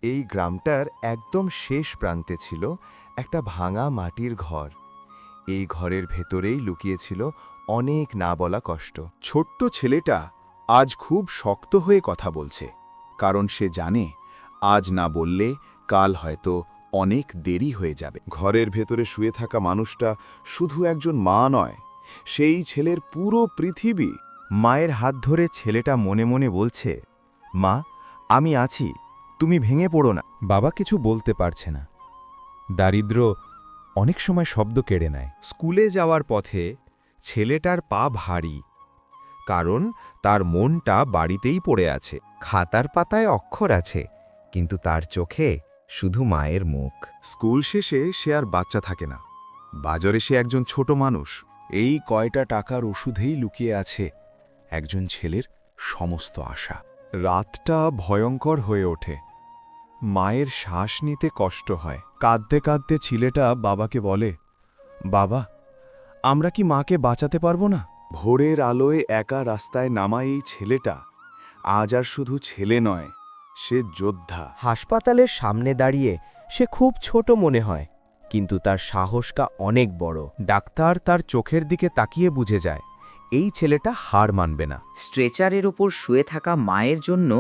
এই গ্রামটার একদম শেষ প্রান্তে ছিল একটা ভাঙা মাটির ঘর। এই ঘরের ভেতরেই লুকিয়েছিল অনেক না বলা কষ্ট। ছোট্ট ছেলেটা আজ খুব শক্ত হয়ে কথা বলছে, কারণ সে জানে আজ না বললে কাল হয়তো অনেক দেরি হয়ে যাবে। ঘরের ভেতরে শুয়ে থাকা মানুষটা শুধু একজন মা নয়, সেই ছেলের পুরো পৃথিবী। মায়ের হাত ধরে ছেলেটা মনে মনে বলছে, মা, আমি আছি, তুমি ভেঙে পড়ো না। বাবা কিছু বলতে পারছে না। দারিদ্র্য অনেক সময় শব্দ কেড়ে নেয়। স্কুলে যাওয়ার পথে ছেলেটার পা ভারী, কারণ তার মনটা বাড়িতেই পড়ে আছে। খাতার পাতায় অক্ষর আছে, কিন্তু তার চোখে শুধু মায়ের মুখ। স্কুল শেষে সে আর বাচ্চা থাকে না, বাজারে সে একজন ছোট মানুষ। এই কয়টা টাকার ওষুধেই লুকিয়ে আছে একজন ছেলের সমস্ত আশা। রাতটা ভয়ঙ্কর হয়ে ওঠে, মায়ের শ্বাস নিতে কষ্ট হয়। কাঁদতে কাঁদতে ছেলেটা বাবাকে বলে, বাবা, আমরা কি মাকে বাঁচাতে পারবো না? ভোরের আলোয় একা রাস্তায় নামা এই ছেলেটা আজ আর শুধু ছেলে নয়, সে যোদ্ধা। হাসপাতালের সামনে দাঁড়িয়ে সে খুব ছোট মনে হয়, কিন্তু তার সাহসটা অনেক বড়। ডাক্তার তার চোখের দিকে তাকিয়ে বুঝে যায়, এই ছেলেটা হার মানবে না। স্ট্রেচারের ওপর শুয়ে থাকা মায়ের জন্য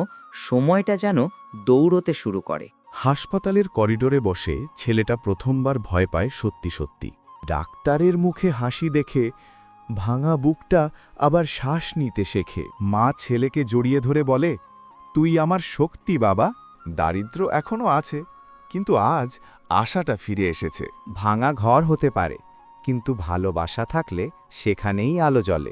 সময়টা যেন দৌড়তে শুরু করে। হাসপাতালের করিডোরে বসে ছেলেটা প্রথমবার ভয় পায় সত্যি সত্যি। ডাক্তারের মুখে হাসি দেখে ভাঙা বুকটা আবার শ্বাস নিতে শেখে। মা ছেলেকে জড়িয়ে ধরে বলে, তুই আমার শক্তি বাবা। দারিদ্র্য এখনো আছে, কিন্তু আজ আশাটা ফিরে এসেছে। ভাঙা ঘর হতে পারে, কিন্তু ভালোবাসা থাকলে সেখানেই আলো জ্বলে।